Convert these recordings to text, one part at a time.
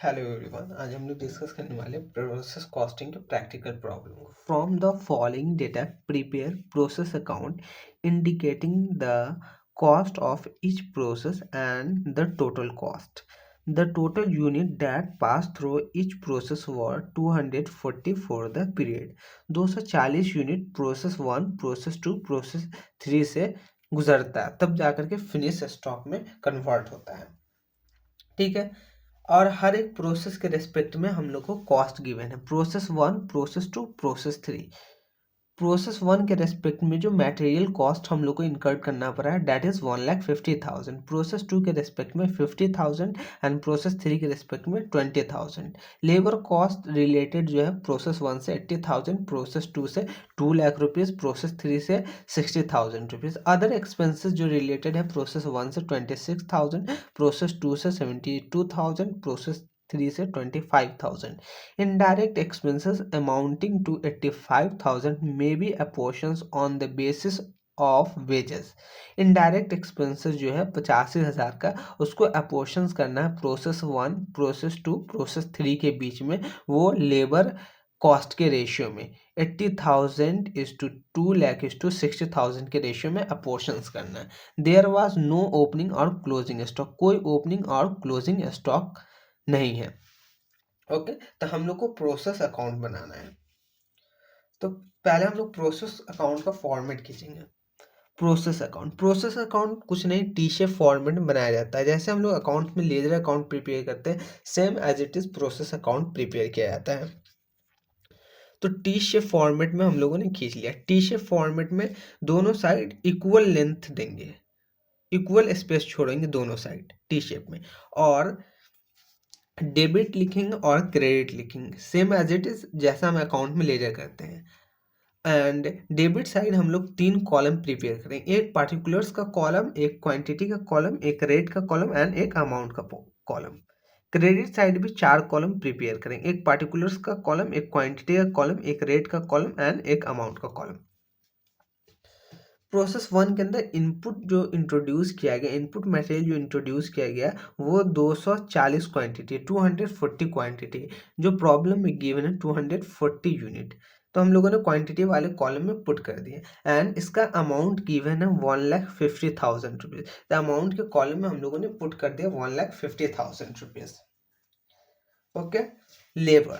Hello everyone, आज हम लोग डिस्कस करने वाले प्रोसेस कॉस्टिंग के practical problem. From the following data prepare process account indicating the cost of each process and the total cost. The total unit that pass through each process were 240 for the period. 240 unit process 1, process 2, process 3 से गुजरता है, तब जाकर के finish stock में convert होता है। ठीक है। और हर एक प्रोसेस के रेस्पेक्ट में हम लोग को कॉस्ट गिवन है। Process 1, process 2, process 3। प्रोसेस 1 के रेस्पेक्ट में जो मटेरियल कॉस्ट हम लोग को इनकर्ड करना पड़ा है दैट इज 1,50,000। प्रोसेस 2 के रेस्पेक्ट में 50,000 एंड प्रोसेस 3 के रेस्पेक्ट में 20,000। लेबर कॉस्ट रिलेटेड जो है प्रोसेस 1 से 80,000, प्रोसेस 2 से 2 लाख रुपीज़, प्रोसेस 3 से 60,000 रुपीज़। अदर एक्सपेंसेस जो रिलेटेड है प्रोसेस 1 से 26,000, प्रोसेस 2 से 72,000, प्रोसेस 3 से 25,000. Indirect expenses amounting to 85,000 may be apportioned on the basis of wages. Indirect expenses जो है 85,000 का, उसको अपोर्शंस करना है प्रोसेस 1, प्रोसेस 2, प्रोसेस 3 के बीच में, वो लेबर कॉस्ट के रेशियो में 80,000 is to 2 lakh is to 60,000 के रेशियो में अपोर्शंस करना है। देयर वाज नो ओपनिंग और क्लोजिंग स्टॉक, कोई ओपनिंग और क्लोजिंग स्टॉक नहीं है। ओके, तो हम लोग को प्रोसेस अकाउंट बनाना है। तो पहले हम लोग प्रोसेस अकाउंट का फॉर्मेट खींचेंगे। प्रोसेस अकाउंट कुछ नहीं, टी शेप फॉर्मेट में बनाया जाता है। जैसे हम लोग अकाउंट में लेजर अकाउंट प्रिपेयर करते हैं, same as it is process account prepare किया जाता है। तो टी शेप फॉर्मेट में हम लोगों ने खींच लिया। टी शेप फॉर्मेट में दोनों साइड इक्वल लेंथ देंगे, इक्वल स्पेस छोड़ेंगे दोनों साइड टी शेप में, और डेबिट लिखेंगे और क्रेडिट लिखेंगे सेम एज इट इज जैसा हम अकाउंट में लेजर करते हैं। एंड डेबिट साइड हम लोग 3 कॉलम प्रिपेयर करेंगे, एक पार्टिकुलर्स का कॉलम, एक क्वांटिटी का कॉलम, एक रेट का कॉलम एंड एक अमाउंट का कॉलम। क्रेडिट साइड भी 4 कॉलम प्रिपेयर करेंगे, एक पार्टिकुलर्स का कॉलम, एक क्वांटिटी का कॉलम, एक रेट का कॉलम एंड एक अमाउंट का कॉलम। प्रोसेस 1 के अंदर इनपुट जो इंट्रोड्यूस किया गया, इनपुट मटेरियल जो इंट्रोड्यूस किया गया वो 240 क्वांटिटी, 240 क्वांटिटी, जो प्रॉब्लम में गिवन है 240 यूनिट। तो हम लोगों ने क्वांटिटी वाले कॉलम में पुट कर दिए। एंड इसका अमाउंट गिवन है 1,50,000 रुपीज़। तो अमाउंट के कॉलम में हम लोगों ने पुट कर दिया 1,50,000 rupees. Okay. Labour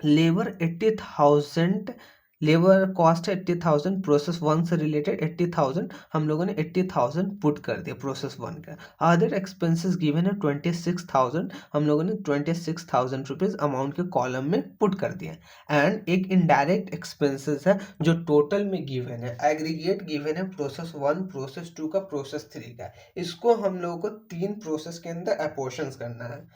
labour 80,000, labour cost है 80,000, प्रोसेस 1 से रिलेटेड 80,000, हम लोगों ने 80,000 पुट कर दिया प्रोसेस 1 का। अदर एक्सपेंसेस गिवन है 26,000, हम लोगों ने 26,000 रुपीज़ अमाउंट के कॉलम में पुट कर दिया। एंड एक इनडायरेक्ट एक्सपेंसेस है जो टोटल में गिवन है, एग्रीगेट गिवन है प्रोसेस 1, प्रोसेस 2 का, प्रोसेस 3 का। इसको हम लोगों को 3 प्रोसेस के अंदर अपोर्शंस करना है,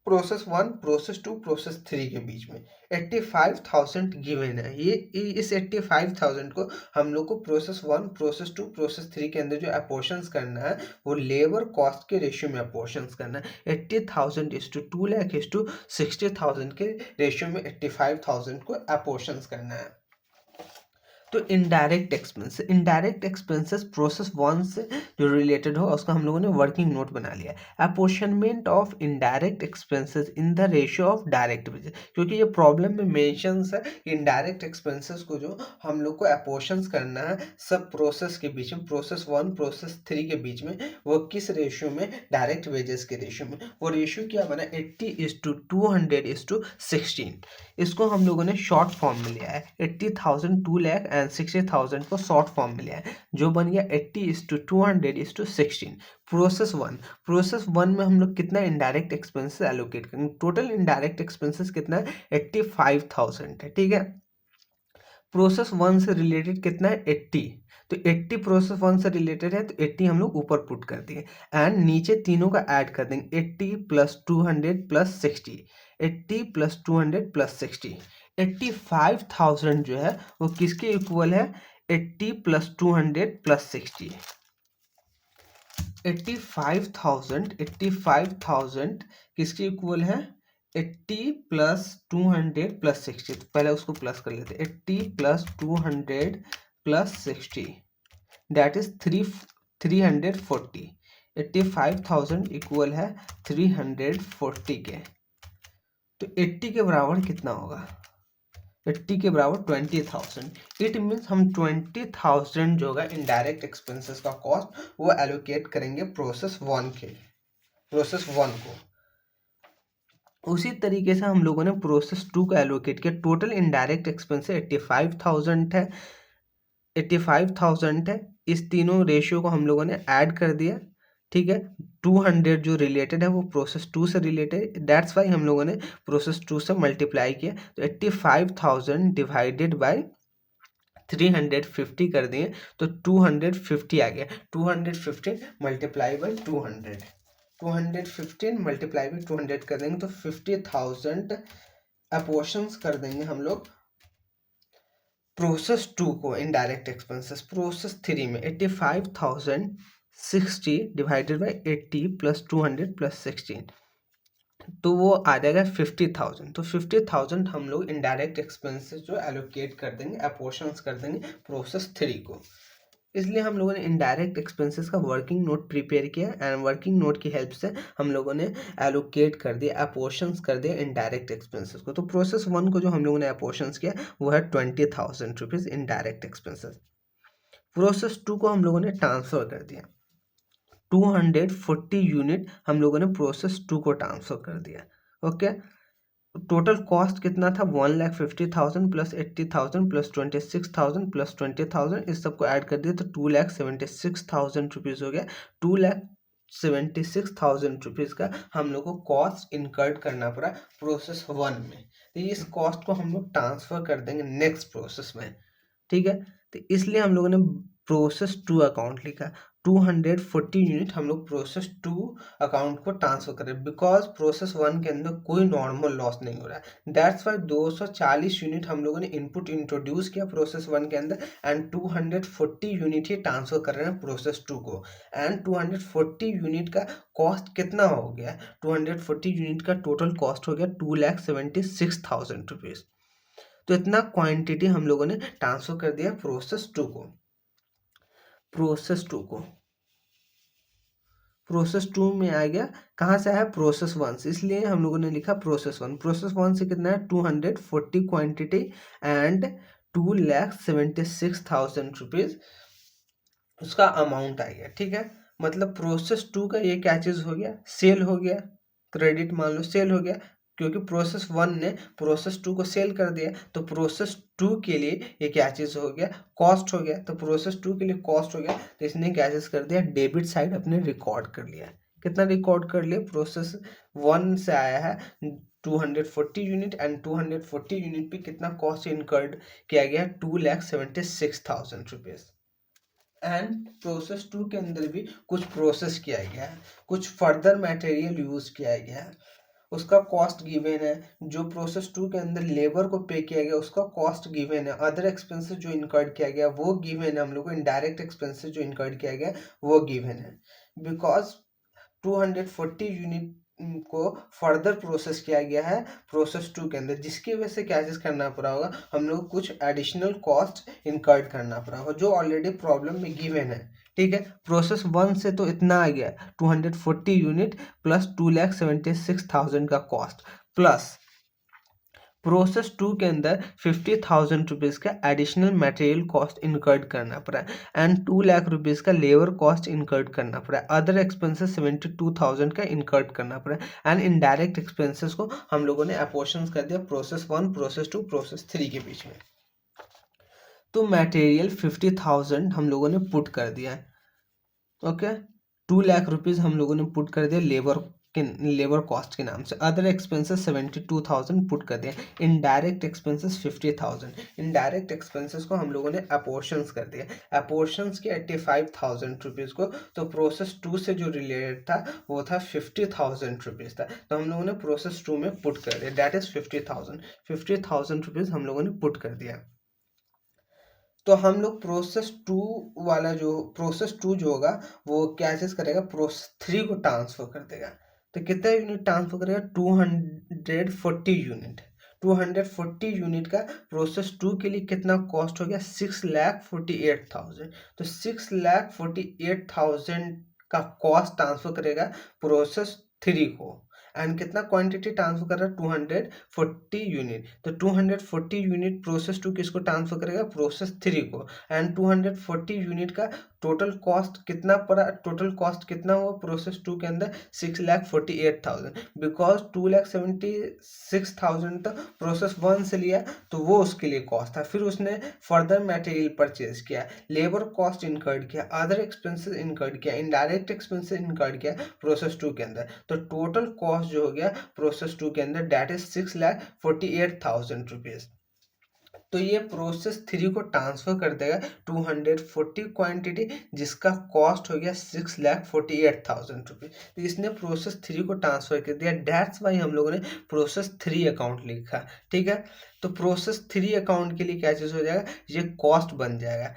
प्रोसेस 1, प्रोसेस 2, प्रोसेस 3 के बीच में 85,000 गिवन है। ये इस 85,000 को हम लोग को प्रोसेस 1, प्रोसेस 2, प्रोसेस 3 के अंदर जो अपोर्शंस करना है वो लेबर कॉस्ट के रेशियो में अपोर्शंस करना है। 80,000 is to 2 lakh is to 60,000 के रेशियो में 85,000 को अपोर्शंस करना है। तो इनडायरेक्ट एक्सपेंसेस प्रोसेस 1 से जो रिलेटेड हो उसका हम लोगों ने वर्किंग नोट बना लिया। Apportionment of indirect expenses in the ratio of direct wages, क्योंकि ये प्रॉब्लम में मेंशंस है इनडायरेक्ट एक्सपेंसेस को जो हम लोग को अपोर्शंस करना है सब प्रोसेस के बीच में, प्रोसेस 1, प्रोसेस 3 के बीच में, वो किस रेशियो में, डायरेक्ट वेजेस के रेशियो में। वो रेशियो क्या बना, 80:200:16। इसको हम लोगों ने शॉर्ट फॉर्म में लिया है। 80,000, 2 लाख एंड 60,000 को शॉर्ट फॉर्म में लिया है, जो बन गया 80:200:16। प्रोसेस वन में हम लोग कितना इनडायरेक्ट एक्सपेंसेस एलोकेट करेंगे, टोटल इनडायरेक्ट एक्सपेंसेस कितना है 85,000 है। ठीक है। प्रोसेस 1 से रिलेटेड कितना है 80, तो 80 प्रोसेस 1 से रिलेटेड है तो 80 हम लोग ऊपर पुट कर दिए एंड नीचे तीनों का ऐड कर देंगे 80 + 200 + 60, 80 + 200 + 60। 85,000 जो है वो किसके इक्वल है, 80 + 200 + 60। 85,000 किसके इक्वल है, 80 + 200 + 60। तो पहले उसको प्लस कर लेते, 80 + 200 + 60 दैट इज 340। 85,000 इक्वल है 340 के, तो 80 के बराबर कितना होगा? 80 के बराबर 20,000। इट मीन्स हम 20,000 जो होगा इनडायरेक्ट एक्सपेंसेस का कॉस्ट वो एलोकेट करेंगे प्रोसेस 1 के, प्रोसेस 1 को। उसी तरीके से हम लोगों ने प्रोसेस 2 को एलोकेट किया। टोटल इनडायरेक्ट एक्सपेंस 85,000 है, 85,000 है। इस तीनों रेशियो को हम लोगों ने ऐड कर दिया, ठीक है। 200 जो रिलेटेड है वो प्रोसेस 2 से रिलेटेड, दैट्स वाई हम लोगों ने प्रोसेस 2 से मल्टीप्लाई किया। तो 85,000 डिवाइडेड बाय 350 कर दिए तो 250 आ गया। 215 मल्टीप्लाई बाई 200, 215 मल्टीप्लाई बाई 200 कर देंगे तो 50,000 अपोर्शंस कर देंगे हम लोग प्रोसेस 2 को इनडायरेक्ट एक्सपेंसेस। प्रोसेस 3 में 85,060 डिवाइडेड बाई 80 प्लस 200 प्लस 16, तो वो आ जाएगा 50,000। तो 50,000 हम लोग इनडायरेक्ट एक्सपेंसेस जो एलोकेट कर देंगे, अपोर्शंस कर देंगे प्रोसेस 3 को। इसलिए हम लोगों ने इनडायरेक्ट एक्सपेंसेस का वर्किंग नोट प्रिपेयर किया एंड वर्किंग नोट की हेल्प से हम लोगों ने एलोकेट कर दिया, अपोर्शंस कर दिया इनडायरेक्ट एक्सपेंसेस को। तो प्रोसेस 1 को जो हम लोगों ने अपोर्शंस किया वो है 20,000 रुपीज़ इनडायरेक्ट एक्सपेंसेस। प्रोसेस 2 को हम लोगों ने ट्रांसफ़र कर दिया, 240 यूनिट हम लोगों ने प्रोसेस 2 को ट्रांसफ़र कर दिया। ओके, टोटल कॉस्ट कितना था? 1,50,000 प्लस 80,000 प्लस 26,000 प्लस 20,000, इस सबको ऐड कर दिया तो 2,76,000 रुपीज़ हो गया। 2,76,000 रुपीज़ का हम लोग को कॉस्ट इनकर्ड करना पड़ा प्रोसेस 1 में। तो इस कॉस्ट को हम लोग ट्रांसफ़र कर देंगे नेक्स्ट प्रोसेस में, ठीक है। तो इसलिए हम लोगों ने प्रोसेस 2 अकाउंट लिखा। 240 यूनिट हम लोग प्रोसेस 2 अकाउंट को ट्रांसफर करें, बिकॉज प्रोसेस 1 के अंदर कोई नॉर्मल लॉस नहीं हो रहा है। दैट्स वाई 240 यूनिट हम लोगों ने इनपुट इंट्रोड्यूस किया प्रोसेस 1 के अंदर एंड 240 यूनिट ही ट्रांसफर कर रहे हैं प्रोसेस 2 को। एंड 240 यूनिट का कॉस्ट कितना हो गया? 240 यूनिट का टोटल कॉस्ट हो गया 2,76,000 रुपीज़। तो इतना क्वांटिटी हम लोगों ने ट्रांसफर कर दिया प्रोसेस 2 को। प्रोसेस 2 को प्रोसेस 2 में आ गया, कहाँ से आया? प्रोसेस 1 से, इसलिए हम लोगों ने लिखा प्रोसेस 1। प्रोसेस 1 से कितना है? 240 क्वांटिटी एंड 2,76,000 रुपीज़ उसका अमाउंट आ गया, ठीक है। मतलब प्रोसेस 2 का ये क्या चीज़ हो गया? सेल हो गया, क्रेडिट मान लो सेल हो गया, क्योंकि प्रोसेस 1 ने प्रोसेस 2 को सेल कर दिया। तो प्रोसेस 2 के लिए ये क्या चीज़ हो गया? कॉस्ट हो गया। तो प्रोसेस 2 के लिए कॉस्ट हो गया, तो इसने क्या चीज़ कर दिया? डेबिट साइड अपने रिकॉर्ड कर लिया। कितना रिकॉर्ड कर लिया? प्रोसेस 1 से आया है 240 यूनिट एंड 240 यूनिट पे कितना कॉस्ट इनकर्ड किया गया? 2,76,000 रुपीज़। एंड प्रोसेस 2 के अंदर भी कुछ प्रोसेस किया गया है, कुछ फर्दर मटेरियल यूज़ किया गया है, उसका कॉस्ट गिवन है। जो प्रोसेस 2 के अंदर लेबर को पे किया गया उसका कॉस्ट गिवन है। अदर एक्सपेंसेस जो इनकर्ड किया गया वो गिवन है। हम लोग को इनडायरेक्ट एक्सपेंसेस जो इनकर्ड किया गया वो गिवन है, बिकॉज 240 यूनिट को फर्दर प्रोसेस किया गया है प्रोसेस 2 के अंदर, जिसकी वजह से क्या चीज़ करना पड़ा होगा? हम लोग कुछ एडिशनल कॉस्ट इनकर्ड करना पड़ा होगा जो ऑलरेडी प्रॉब्लम में गिवन है, ठीक है। प्रोसेस 1 से तो इतना आ गया 240 यूनिट प्लस 2,76,000 का कॉस्ट, प्लस प्रोसेस 2 के अंदर 50,000 रुपीज़ का एडिशनल मटेरियल कॉस्ट इनकर्ड करना पड़ा एंड 2 लाख रुपीज़ का लेबर कॉस्ट इनकर्ड करना पड़ा। अदर एक्सपेंसेस 72,000 का इनकर्ड करना पड़ा एंड इनडायरेक्ट एक्सपेंसेस को हम लोगों ने अपोर्शंस कर दिया प्रोसेस 1, प्रोसेस 2, प्रोसेस 3 के बीच में। तो मटेरियल 50,000 हम लोगों ने पुट कर दिया है, ओके। 2 लाख रुपीज़ हम लोगों ने पुट कर दिया लेबर कॉस्ट के नाम से। अदर एक्सपेंसेस 72,000 पुट कर दिया। Indirect expenses 50,000। इनडायरेक्ट एक्सपेंसेस को हम लोगों ने अपोर्शंस कर दिया। अपोर्शंस के 85,000 रुपीज़ को, तो प्रोसेस 2 से जो रिलेटेड था वो था 50,000 रुपीज़ था, तो हम लोगों ने प्रोसेस 2 में पुट कर दिया, दैट इज़ 50,000 रुपीज़ हम लोगों ने पुट कर दिया। तो हम लोग प्रोसेस 2 वाला जो प्रोसेस 2 जो होगा वो क्या चीज़ करेगा? प्रोसेस 3 को ट्रांसफर कर देगा। तो कितना यूनिट ट्रांसफर करेगा? 240 यूनिट। 240 यूनिट का प्रोसेस 2 के लिए कितना कॉस्ट हो गया? 6,48,000। तो 6,48,000 का कॉस्ट ट्रांसफर करेगा प्रोसेस 3 को, एंड कितना क्वांटिटी ट्रांसफर कर रहा है 240 यूनिट। तो 240 यूनिट प्रोसेस 2 किसको ट्रांसफर करेगा प्रोसेस 3 को, एंड 240 यूनिट का टोटल कॉस्ट कितना पड़ा, टोटल कॉस्ट कितना हुआ प्रोसेस 2 के अंदर 6,48,000, बिकॉज 2,76,000 तो प्रोसेस 1 से लिया तो वो उसके लिए कॉस्ट था। फिर उसने फर्दर मटेरियल परचेज किया, लेबर कॉस्ट इनकर्ड किया, अदर एक्सपेंसेस इनकर्ड किया, इनडायरेक्ट एक्सपेंसेस इनकर्ड किया प्रोसेस 2 के अंदर। तो टोटल कॉस्ट जो हो गया प्रोसेस 2 के अंदर डेट इज 6,48,000 रुपीज। तो ये प्रोसेस 3 को ट्रांसफर कर देगा 240 क्वांटिटी, जिसका कॉस्ट हो गया 6,48,000 रुपीज। तो इसने प्रोसेस 3 को ट्रांसफर कर दिया, डेट्स वाई हम लोगों ने प्रोसेस 3 अकाउंट लिखा। ठीक है, तो प्रोसेस 3 अकाउंट के लिए क्या चीज हो जाएगा, ये कॉस्ट बन जाएगा।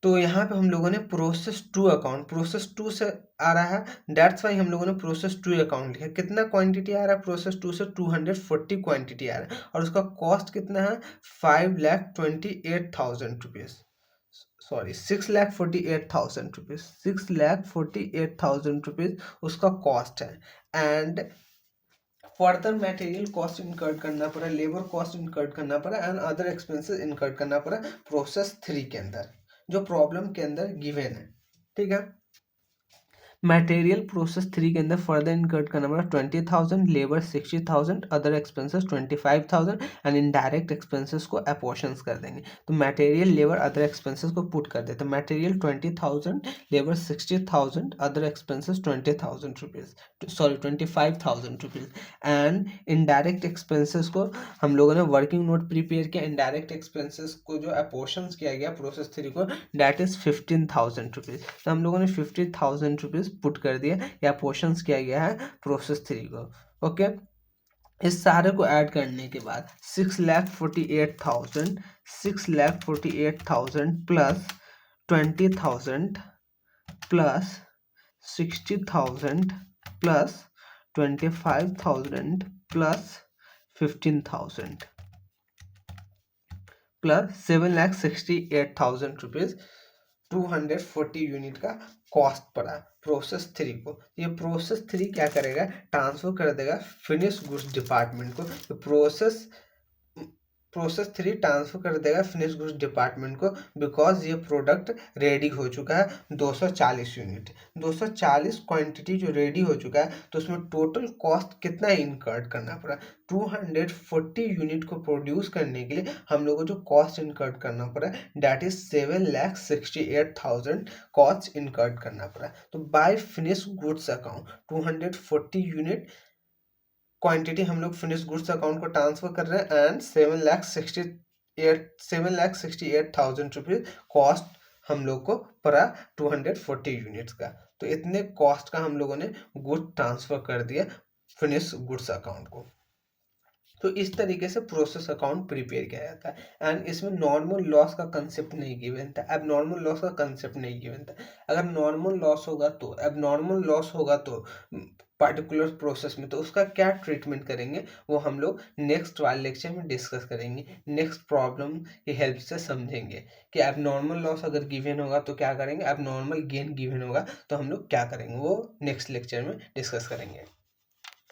तो यहाँ पे हम लोगों ने प्रोसेस 2 अकाउंट, प्रोसेस 2 से आ रहा है, डेट्स वाई हम लोगों ने प्रोसेस 2 अकाउंट लिखा। कितना क्वांटिटी आ रहा है प्रोसेस 2 से 240 क्वांटिटी आ रहा है, और उसका कॉस्ट कितना है 5,28,000 रुपीज, सॉरी 6,48,000 रुपीज, 6,48,000 रुपीज उसका कॉस्ट है। And further material cost incurred करना पड़ा, लेबर कॉस्ट इनकर्ड करना पड़ा, एंड अदर एक्सपेंसेस इनकर्ड करना पड़ा प्रोसेस 3 के अंदर, जो प्रॉब्लम के अंदर गिवन है। ठीक है, मटेरियल प्रोसेस 3 के अंदर फर्दर इनकर्ड करना पड़ा 20,000, labour 60,000, other expenses 25,000, and indirect expenses को अपोर्शंस कर देंगे। तो मटेरियल, लेबर, अदर एक्सपेंसेस को पुट कर देते हैं। Material 20,000, labour 60,000, other expenses 20,000 rupees, sorry 25,000 rupees, and indirect expenses को हम लोगों ने वर्किंग नोट प्रिपेयर किया। इनडायरेक्ट एक्सपेंसेस को जो अपोर्शंस किया गया प्रोसेस 3 को, डेट इज 15,000 रुपीज। तो हम लोगों ने 50,000 रुपीज पुट कर दिया या पोर्शंस किया गया है प्रोसेस 3 को। ओके, इस सारे को ऐड करने के बाद 6,48,000, 6,48,000 plus 20,000 plus 60,000 plus 25,000 plus 15,000 plus 7,68,000 rupees 240 unit का कॉस्ट पड़ा प्रोसेस 3 को। ये प्रोसेस 3 क्या करेगा, ट्रांसफर कर देगा फिनिश गुड्स डिपार्टमेंट को। तो प्रोसेस 3 ट्रांसफर कर देगा फिनिश गुड्स डिपार्टमेंट को, बिकॉज ये प्रोडक्ट रेडी हो चुका है 240 यूनिट, 240 क्वांटिटी जो रेडी हो चुका है। तो उसमें टोटल कॉस्ट कितना इनकर्ड करना पड़ा, 240 यूनिट को प्रोड्यूस करने के लिए हम लोगों को जो कॉस्ट इनकर्ड करना पड़ा डेट इज 7,68,000 कॉस्ट इनकर्ड करना पड़ा। तो by finish goods account 240 unit quantity हम लोग फिनिश गुड्स अकाउंट को ट्रांसफर कर रहे हैं, एंड 7,68,000 रुपीज कॉस्ट हम लोग को पड़ा 240 यूनिट्स का। तो इतने कॉस्ट का हम लोगों ने गुड ट्रांसफर कर दिया फिनिश गुड्स अकाउंट को। तो इस तरीके से प्रोसेस अकाउंट प्रिपेयर किया जाता है, एंड इसमें नॉर्मल लॉस का कंसेप्ट नहीं गिवन था, अब नॉर्मल लॉस का कंसेप्ट नहीं गिवन था। अगर नॉर्मल लॉस होगा तो, अब नॉर्मल लॉस होगा तो पर्टिकुलर प्रोसेस में, तो उसका क्या ट्रीटमेंट करेंगे वो हम लोग नेक्स्ट वाले लेक्चर में डिस्कस करेंगे। नेक्स्ट प्रॉब्लम की हेल्प से समझेंगे कि अब नॉर्मल लॉस अगर गिवन होगा तो क्या करेंगे, अब नॉर्मल गेन गिवन होगा तो हम लोग क्या करेंगे, वो नेक्स्ट लेक्चर में डिस्कस करेंगे।